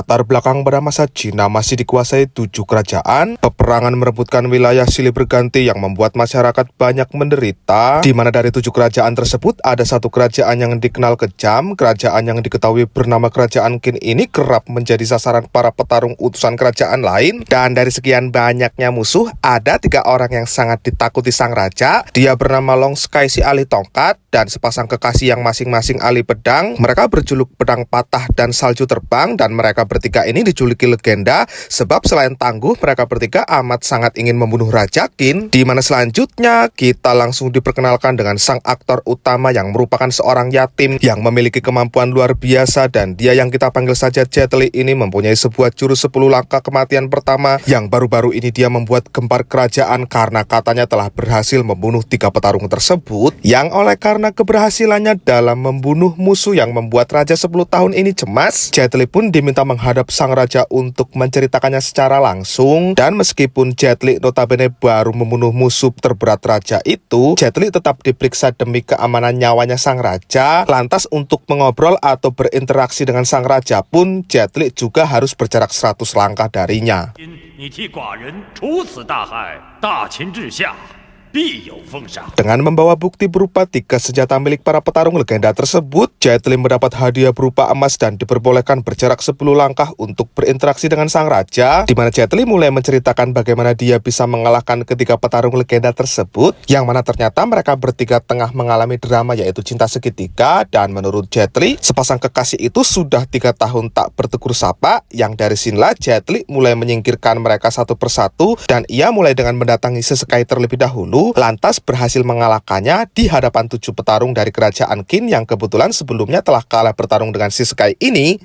Latar belakang pada masa Cina masih dikuasai 7 kerajaan, peperangan merebutkan wilayah silih berganti yang membuat masyarakat banyak menderita, di mana dari 7 kerajaan tersebut ada satu kerajaan yang dikenal kejam. Kerajaan yang diketahui bernama Kerajaan Qin ini kerap menjadi sasaran para petarung utusan kerajaan lain, dan dari sekian banyaknya musuh, ada 3 orang yang sangat ditakuti sang raja. Dia bernama Long Sky si ahli tongkat, dan sepasang kekasih yang masing-masing ahli pedang. Mereka berjuluk pedang patah dan salju terbang, dan mereka bertiga ini dijuluki legenda sebab selain tangguh, mereka bertiga amat sangat ingin membunuh Raja Qin. Di mana selanjutnya kita langsung diperkenalkan dengan sang aktor utama yang merupakan seorang yatim yang memiliki kemampuan luar biasa, dan dia yang kita panggil saja Jet Li ini mempunyai sebuah jurus 10 langkah kematian pertama yang baru-baru ini dia membuat gempar kerajaan karena katanya telah berhasil membunuh 3 petarung tersebut, yang oleh karena keberhasilannya dalam membunuh musuh yang membuat Raja 10 tahun ini cemas, Jet Li pun diminta menghadap sang raja untuk menceritakannya secara langsung. Dan meskipun Jet Li notabene baru membunuh musuh terberat raja itu, Jet Li tetap diperiksa demi keamanan nyawanya sang raja. Lantas untuk mengobrol atau berinteraksi dengan sang raja pun Jet Li juga harus berjarak 100 langkah darinya. Dengan membawa bukti berupa 3 senjata milik para petarung legenda tersebut, Jet Li mendapat hadiah berupa emas dan diperbolehkan berjarak 10 langkah untuk berinteraksi dengan sang raja, di mana Jet Li mulai menceritakan bagaimana dia bisa mengalahkan ketiga petarung legenda tersebut, yang mana ternyata mereka bertiga tengah mengalami drama yaitu cinta segitiga. Dan menurut Jet Li, sepasang kekasih itu sudah 3 tahun tak bertegur sapa, yang dari sinilah Jet Li mulai menyingkirkan mereka satu persatu, dan ia mulai dengan mendatangi sesekai terlebih dahulu, lantas berhasil mengalahkannya di hadapan 7 petarung dari kerajaan Qin yang kebetulan sebelumnya telah kalah bertarung dengan si Sky ini.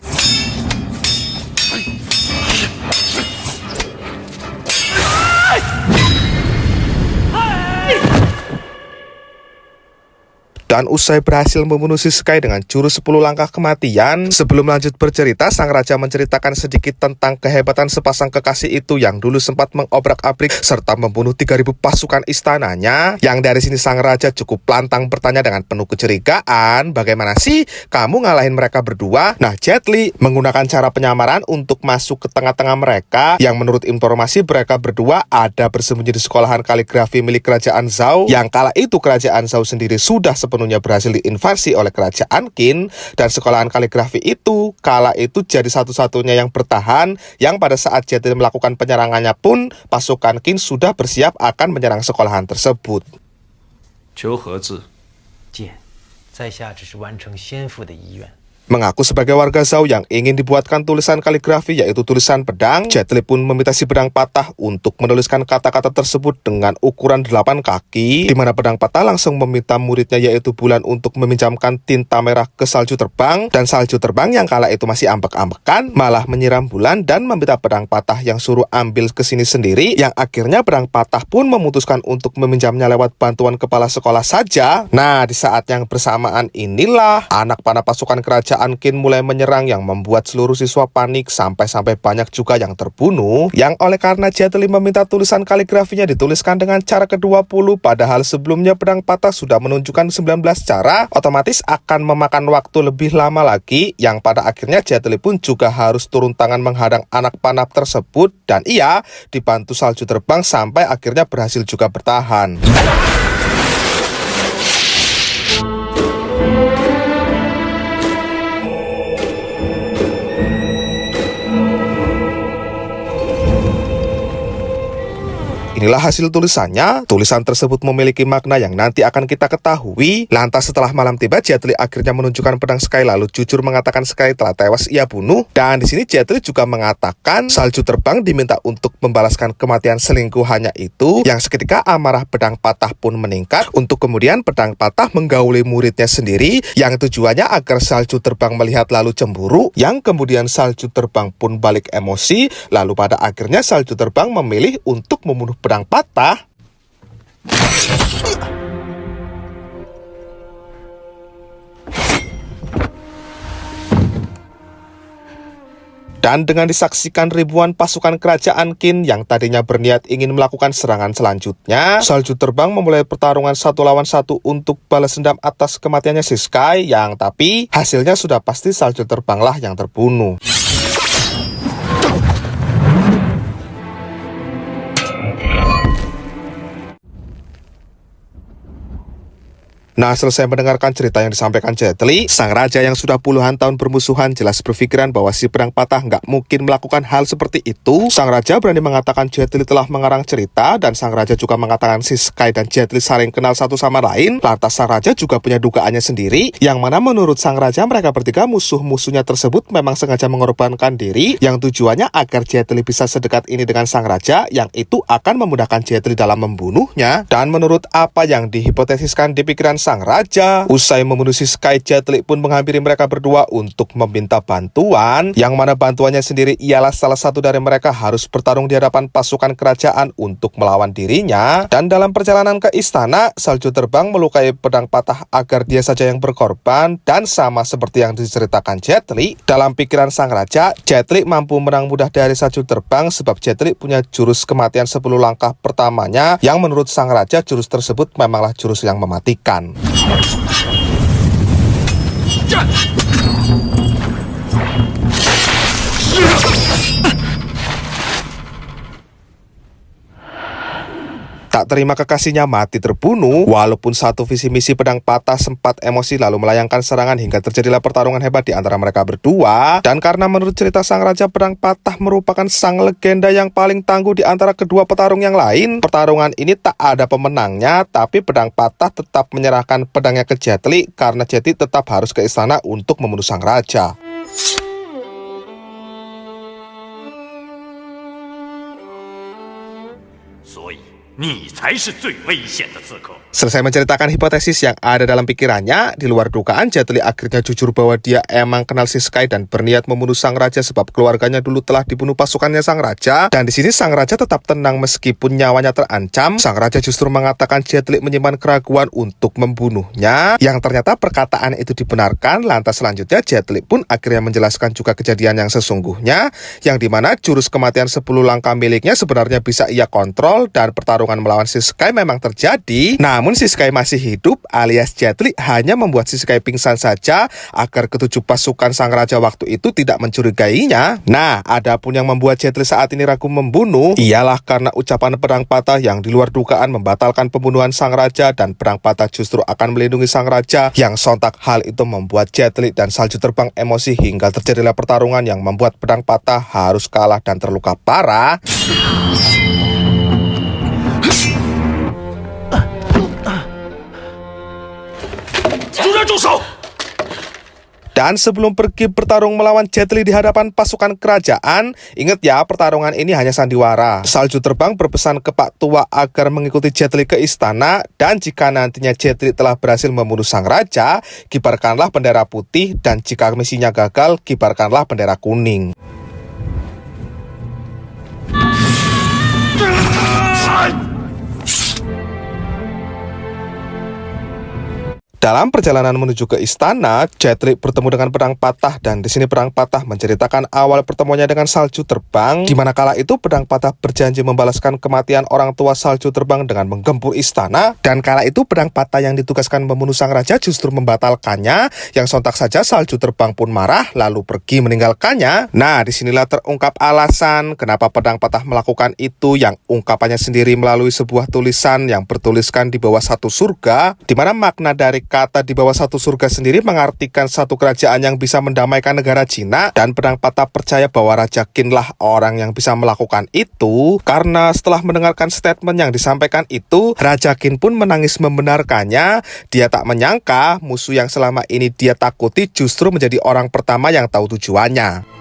Dan usai berhasil membunuh si Sky dengan jurus 10 langkah kematian, sebelum lanjut bercerita, sang raja menceritakan sedikit tentang kehebatan sepasang kekasih itu yang dulu sempat mengobrak-abrik serta membunuh 3.000 pasukan istananya. Yang dari sini sang raja cukup lantang bertanya dengan penuh kecurigaan, bagaimana sih kamu ngalahin mereka berdua? Nah, Jet Li menggunakan cara penyamaran untuk masuk ke tengah-tengah mereka, yang menurut informasi mereka berdua ada bersembunyi di sekolahan kaligrafi milik kerajaan Zhao, yang kala itu kerajaan Zhao sendiri sudah sepenuhnya berhasil diinvasi oleh kerajaan Qin, dan sekolahan kaligrafi itu kala itu jadi satu-satunya yang bertahan, yang pada saat Jet Li melakukan penyerangannya pun pasukan Qin sudah bersiap akan menyerang sekolahan tersebut. Mengaku sebagai warga Zhao yang ingin dibuatkan tulisan kaligrafi yaitu tulisan pedang, Jet Li pun meminta si pedang patah untuk menuliskan kata-kata tersebut dengan ukuran 8 kaki, di mana pedang patah langsung meminta muridnya yaitu Bulan untuk meminjamkan tinta merah ke salju terbang, dan salju terbang yang kala itu masih ambek-ambekan malah menyiram Bulan dan meminta pedang patah yang suruh ambil ke sini sendiri, yang akhirnya pedang patah pun memutuskan untuk meminjamnya lewat bantuan kepala sekolah saja. Nah, di saat yang bersamaan inilah anak panah pasukan kerajaan Qin mulai menyerang yang membuat seluruh siswa panik, sampai-sampai banyak juga yang terbunuh, yang oleh karena Jet Li meminta tulisan kaligrafinya dituliskan dengan cara ke-20, padahal sebelumnya pedang patah sudah menunjukkan 19 cara, otomatis akan memakan waktu lebih lama lagi, yang pada akhirnya Jet Li pun juga harus turun tangan menghadang anak panah tersebut, dan ia dibantu salju terbang sampai akhirnya berhasil juga bertahan. Inilah hasil tulisannya. Tulisan tersebut memiliki makna yang nanti akan kita ketahui. Lantas setelah malam tiba, Jet Li akhirnya menunjukkan pedang Sky lalu jujur mengatakan Sky telah tewas ia bunuh. Dan di sini Jet Li juga mengatakan salju terbang diminta untuk membalaskan kematian selingkuhannya itu, yang seketika amarah pedang patah pun meningkat untuk kemudian pedang patah menggauli muridnya sendiri, yang tujuannya agar salju terbang melihat lalu cemburu, yang kemudian salju terbang pun balik emosi, lalu pada akhirnya salju terbang memilih untuk membunuh pedang patah. Dan dengan disaksikan ribuan pasukan kerajaan Qin yang tadinya berniat ingin melakukan serangan selanjutnya, salju terbang memulai pertarungan 1 lawan 1 untuk balas dendam atas kematiannya si Sky, yang tapi hasilnya sudah pasti salju terbanglah yang terbunuh. Nah, selesai mendengarkan cerita yang disampaikan Jet Li, sang raja yang sudah puluhan tahun bermusuhan jelas berpikiran bahwa si pedang patah nggak mungkin melakukan hal seperti itu. Sang raja berani mengatakan Jet Li telah mengarang cerita, dan sang raja juga mengatakan si Sky dan Jet Li saling kenal satu sama lain. Lantas sang raja juga punya dugaannya sendiri, yang mana menurut sang raja mereka bertiga musuh-musuhnya tersebut memang sengaja mengorbankan diri, yang tujuannya agar Jet Li bisa sedekat ini dengan sang raja, yang itu akan memudahkan Jet Li dalam membunuhnya. Dan menurut apa yang dihipotesiskan di pikiran sang raja, usai membunuh si Sky, Jet Li pun menghampiri mereka berdua untuk meminta bantuan, yang mana bantuannya sendiri ialah salah satu dari mereka harus bertarung di hadapan pasukan kerajaan untuk melawan dirinya. Dan dalam perjalanan ke istana, salju terbang melukai pedang patah agar dia saja yang berkorban, dan sama seperti yang diceritakan Jet Li, dalam pikiran sang raja, Jet Li mampu menang mudah dari salju terbang sebab Jet Li punya jurus kematian 10 langkah pertamanya, yang menurut sang raja jurus tersebut memanglah jurus yang mematikan. Tak terima kekasihnya mati terbunuh, walaupun satu visi misi pedang patah sempat emosi lalu melayangkan serangan hingga terjadilah pertarungan hebat di antara mereka berdua. Dan karena menurut cerita sang raja, pedang patah merupakan sang legenda yang paling tangguh di antara kedua petarung yang lain, pertarungan ini tak ada pemenangnya, tapi pedang patah tetap menyerahkan pedangnya ke Jet Li karena Jet Li tetap harus ke istana untuk membunuh sang raja. Selesai menceritakan hipotesis yang ada dalam pikirannya, di luar dugaan Jet Li akhirnya jujur bahwa dia emang kenal si Sky dan berniat membunuh sang raja sebab keluarganya dulu telah dibunuh pasukannya sang raja. Dan di sini sang raja tetap tenang meskipun nyawanya terancam. Sang raja justru mengatakan Jet Li menyimpan keraguan untuk membunuhnya, yang ternyata perkataan itu dibenarkan. Lantas selanjutnya Jet Li pun akhirnya menjelaskan juga kejadian yang sesungguhnya, yang dimana jurus kematian 10 langkah miliknya sebenarnya bisa ia kontrol, dan pertarungan melawan si Sky memang terjadi. Namun si Sky masih hidup, alias Jet Li hanya membuat si Sky pingsan saja agar ketujuh pasukan sang raja waktu itu tidak mencurigainya. Nah, adapun yang membuat Jet Li saat ini ragu membunuh ialah karena ucapan pedang patah yang di luar dugaan membatalkan pembunuhan sang raja, dan pedang patah justru akan melindungi sang raja, yang sontak hal itu membuat Jet Li dan salju terbang emosi hingga terjadilah pertarungan yang membuat pedang patah harus kalah dan terluka parah. Dan sebelum pergi bertarung melawan Jet Li di hadapan pasukan kerajaan, ingat ya, pertarungan ini hanya sandiwara. Salju terbang berpesan ke Pak Tua agar mengikuti Jet Li ke istana, dan jika nantinya Jet Li telah berhasil membunuh sang raja, kibarkanlah bendera putih, dan jika misinya gagal, kibarkanlah bendera kuning. Dalam perjalanan menuju ke istana, Jet Li bertemu dengan pedang patah, dan di sini pedang patah menceritakan awal pertemuannya dengan salju terbang, di mana kala itu pedang patah berjanji membalaskan kematian orang tua salju terbang dengan menggempur istana, dan kala itu pedang patah yang ditugaskan membunuh sang raja justru membatalkannya, yang sontak saja salju terbang pun marah lalu pergi meninggalkannya. Nah, disinilah terungkap alasan kenapa pedang patah melakukan itu, yang ungkapannya sendiri melalui sebuah tulisan yang bertuliskan di bawah satu surga, di mana makna dari kata di bawah satu surga sendiri mengartikan satu kerajaan yang bisa mendamaikan negara Cina, dan pedang patah percaya bahwa Raja Qin lah orang yang bisa melakukan itu. Karena setelah mendengarkan statement yang disampaikan itu, Raja Qin pun menangis membenarkannya. Dia tak menyangka musuh yang selama ini dia takuti justru menjadi orang pertama yang tahu tujuannya.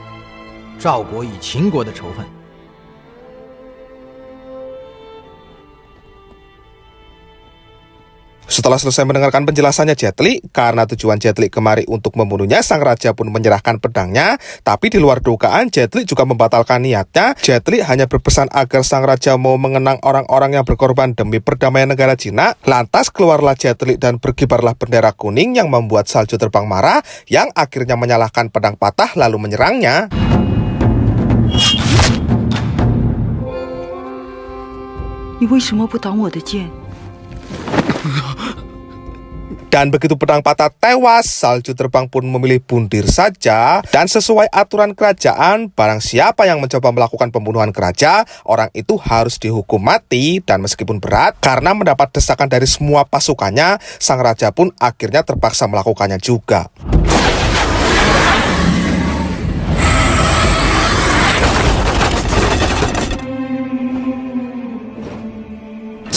Setelah selesai mendengarkan penjelasannya Jet Li, karena tujuan Jet Li kemari untuk membunuhnya, sang raja pun menyerahkan pedangnya. Tapi di luar dugaan, Jet Li juga membatalkan niatnya. Jet Li hanya berpesan agar sang raja mau mengenang orang-orang yang berkorban demi perdamaian negara Cina. Lantas keluarlah Jet Li dan berkibarlah bendera kuning, yang membuat salju terbang marah, yang akhirnya menyalahkan pedang patah lalu menyerangnya. 你为什么不挡我的剑？ Dan begitu pedang patah tewas, salju terbang pun memilih bundir saja. Dan sesuai aturan kerajaan, barang siapa yang mencoba melakukan pembunuhan raja, orang itu harus dihukum mati. Dan meskipun berat, karena mendapat desakan dari semua pasukannya, sang raja pun akhirnya terpaksa melakukannya juga.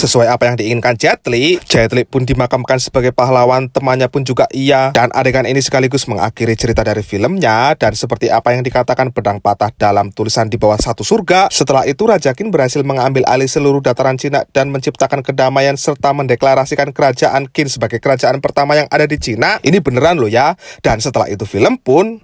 Sesuai apa yang diinginkan Jet Li pun dimakamkan sebagai pahlawan, temannya pun juga iya. Dan adegan ini sekaligus mengakhiri cerita dari filmnya. Dan seperti apa yang dikatakan pedang patah dalam tulisan di bawah satu surga, setelah itu Raja Qin berhasil mengambil alih seluruh dataran Cina dan menciptakan kedamaian serta mendeklarasikan kerajaan Qin sebagai kerajaan pertama yang ada di Cina. Ini beneran loh ya. Dan setelah itu film pun